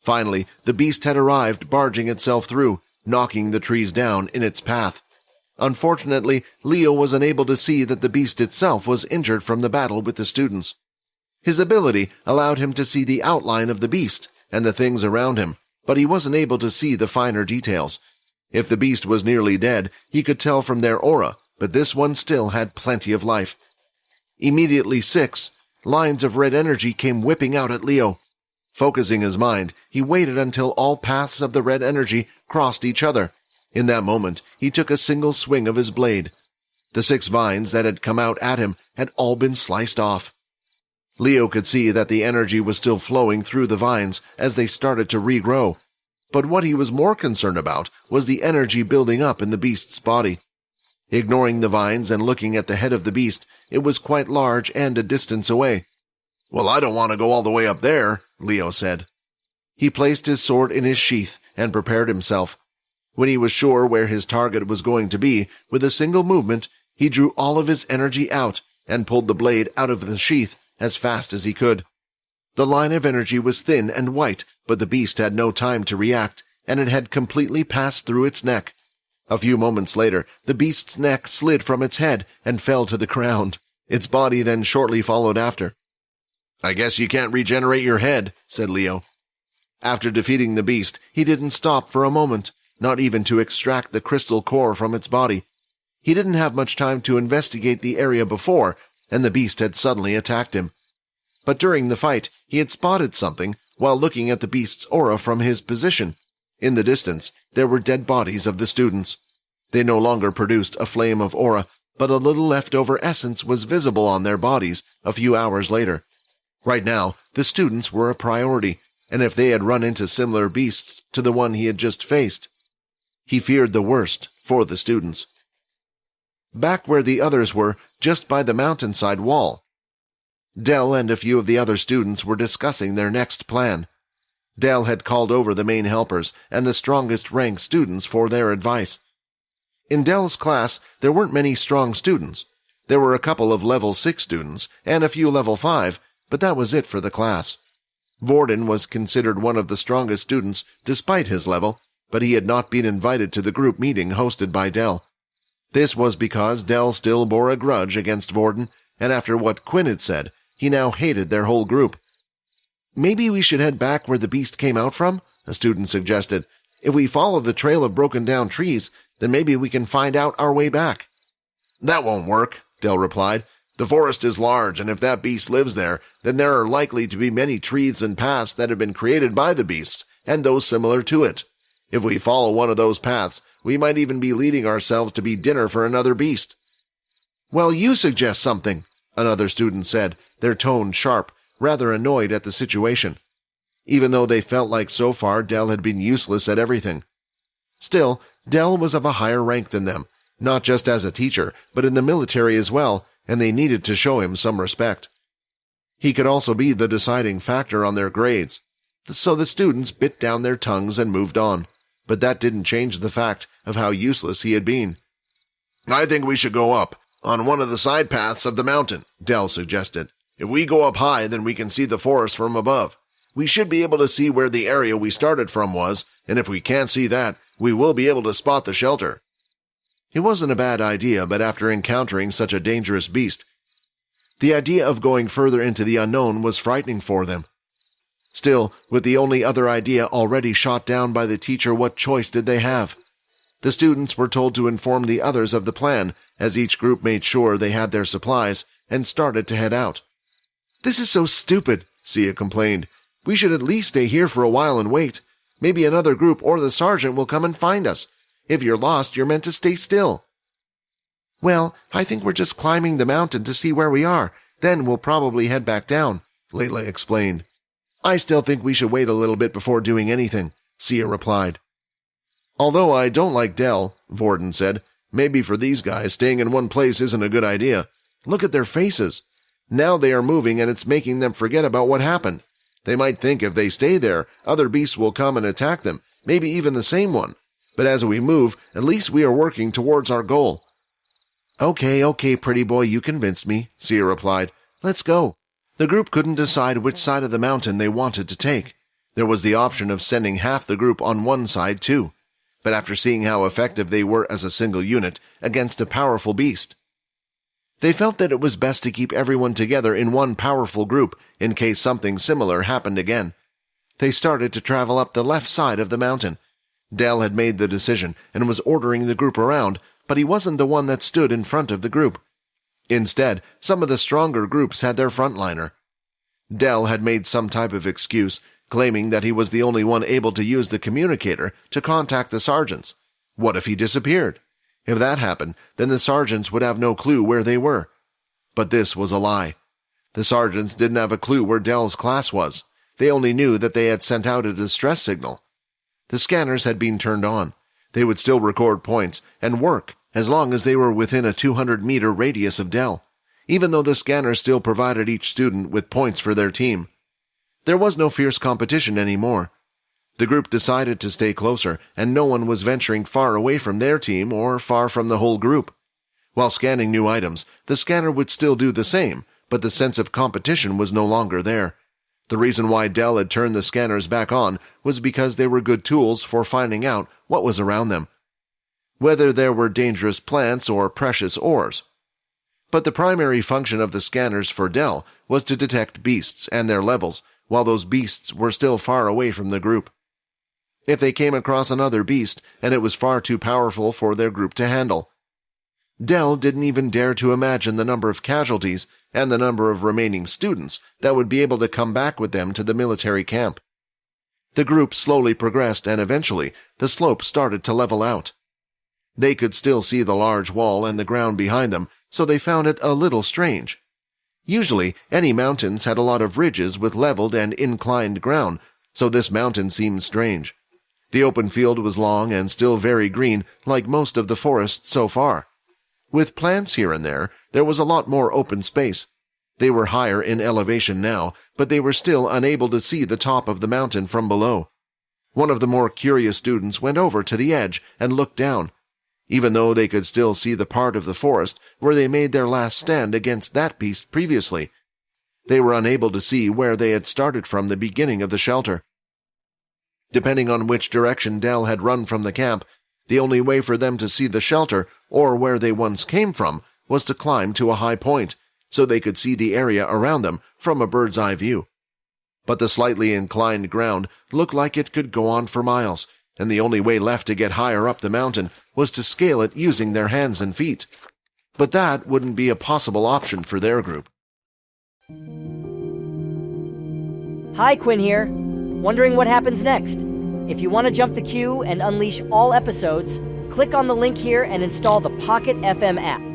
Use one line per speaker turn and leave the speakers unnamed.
Finally, the beast had arrived, barging itself through, knocking the trees down in its path. Unfortunately, Leo was unable to see that the beast itself was injured from the battle with the students. His ability allowed him to see the outline of the beast and the things around him, but he wasn't able to see the finer details. If the beast was nearly dead, he could tell from their aura, but this one still had plenty of life. Immediately 6 lines of red energy came whipping out at Leo. Focusing his mind, he waited until all paths of the red energy crossed each other. In that moment, he took a single swing of his blade. The 6 vines that had come out at him had all been sliced off. Leo could see that the energy was still flowing through the vines as they started to regrow, but what he was more concerned about was the energy building up in the beast's body. Ignoring the vines and looking at the head of the beast, it was quite large and a distance away. "Well, I don't want to go all the way up there," Leo said. He placed his sword in his sheath and prepared himself. When he was sure where his target was going to be, with a single movement, he drew all of his energy out and pulled the blade out of the sheath as fast as he could. The line of energy was thin and white, but the beast had no time to react, and it had completely passed through its neck. A few moments later, the beast's neck slid from its head and fell to the ground. Its body then shortly followed after. "I guess you can't regenerate your head," said Leo. After defeating the beast, he didn't stop for a moment, not even to extract the crystal core from its body. He didn't have much time to investigate the area before, and the beast had suddenly attacked him. But during the fight, he had spotted something while looking at the beast's aura from his position. In the distance, there were dead bodies of the students. They no longer produced a flame of aura, but a little leftover essence was visible on their bodies a few hours later. Right now, the students were a priority, and if they had run into similar beasts to the one he had just faced, he feared the worst for the students. Back where the others were, just by the mountainside wall, Dell and a few of the other students were discussing their next plan. Dell had called over the main helpers and the strongest-ranked students for their advice. In Dell's class, there weren't many strong students. There were a couple of level 6 students and a few level 5, but that was it for the class. Vorden was considered one of the strongest students despite his level, but he had not been invited to the group meeting hosted by Dell. This was because Dell still bore a grudge against Vorden, and after what Quinn had said, he now hated their whole group. "Maybe we should head back where the beast came out from," a student suggested. "If we follow the trail of broken-down trees, then maybe we can find out our way back." "That won't work," Dell replied. "The forest is large, and if that beast lives there, then there are likely to be many trees and paths that have been created by the beasts, and those similar to it. If we follow one of those paths, we might even be leading ourselves to be dinner for another beast." "Well, you suggest something," another student said, their tone sharp, rather annoyed at the situation, even though they felt like so far Dell had been useless at everything. Still, Dell was of a higher rank than them, not just as a teacher, but in the military as well, and they needed to show him some respect. He could also be the deciding factor on their grades, so the students bit down their tongues and moved on, but that didn't change the fact of how useless he had been. "I think we should go up, on one of the side paths of the mountain," Dell suggested. "If we go up high, then we can see the forest from above. We should be able to see where the area we started from was, and if we can't see that, we will be able to spot the shelter." It wasn't a bad idea, but after encountering such a dangerous beast, the idea of going further into the unknown was frightening for them. Still, with the only other idea already shot down by the teacher, what choice did they have? The students were told to inform the others of the plan, as each group made sure they had their supplies, and started to head out. "This is so stupid," Sia complained. "We should at least stay here for a while and wait. Maybe another group or the sergeant will come and find us. If you're lost, you're meant to stay still." "Well, I think we're just climbing the mountain to see where we are. Then we'll probably head back down," Layla explained. "I still think we should wait a little bit before doing anything," Sia replied. "Although I don't like Dell," Vorden said, "maybe for these guys staying in one place isn't a good idea. Look at their faces. Now they are moving and it's making them forget about what happened. They might think if they stay there, other beasts will come and attack them, maybe even the same one. But as we move, at least we are working towards our goal." Okay, pretty boy, you convinced me," Sia replied. "Let's go." The group couldn't decide which side of the mountain they wanted to take. There was the option of sending half the group on one side too, but after seeing how effective they were as a single unit against a powerful beast, they felt that it was best to keep everyone together in one powerful group in case something similar happened again. They started to travel up the left side of the mountain. Dell had made the decision and was ordering the group around, but he wasn't the one that stood in front of the group. Instead, some of the stronger groups had their frontliner. Dell had made some type of excuse, claiming that he was the only one able to use the communicator to contact the sergeants. What if he disappeared? If that happened, then the sergeants would have no clue where they were. But this was a lie. The sergeants didn't have a clue where Dell's class was. They only knew that they had sent out a distress signal. The scanners had been turned on. They would still record points and work as long as they were within a 200-meter radius of Dell, even though the scanners still provided each student with points for their team. There was no fierce competition anymore. The group decided to stay closer, and no one was venturing far away from their team or far from the whole group. While scanning new items, the scanner would still do the same, but the sense of competition was no longer there. The reason why Dell had turned the scanners back on was because they were good tools for finding out what was around them, whether there were dangerous plants or precious ores. But the primary function of the scanners for Dell was to detect beasts and their levels, while those beasts were still far away from the group. If they came across another beast and it was far too powerful for their group to handle, Dell didn't even dare to imagine the number of casualties and the number of remaining students that would be able to come back with them to the military camp. The group slowly progressed, and eventually the slope started to level out. They could still see the large wall and the ground behind them, so they found it a little strange. Usually, any mountains had a lot of ridges with leveled and inclined ground, so this mountain seemed strange. The open field was long and still very green, like most of the forest so far. With plants here and there, there was a lot more open space. They were higher in elevation now, but they were still unable to see the top of the mountain from below. One of the more curious students went over to the edge and looked down. Even though they could still see the part of the forest where they made their last stand against that beast previously, they were unable to see where they had started from the beginning of the shelter. Depending on which direction Dell had run from the camp, the only way for them to see the shelter, or where they once came from, was to climb to a high point, so they could see the area around them from a bird's-eye view. But the slightly inclined ground looked like it could go on for miles, and the only way left to get higher up the mountain was to scale it using their hands and feet. But that wouldn't be a possible option for their group.
Hi, Quinn here. Wondering what happens next? If you want to jump the queue and unleash all episodes, click on the link here and install the Pocket FM app.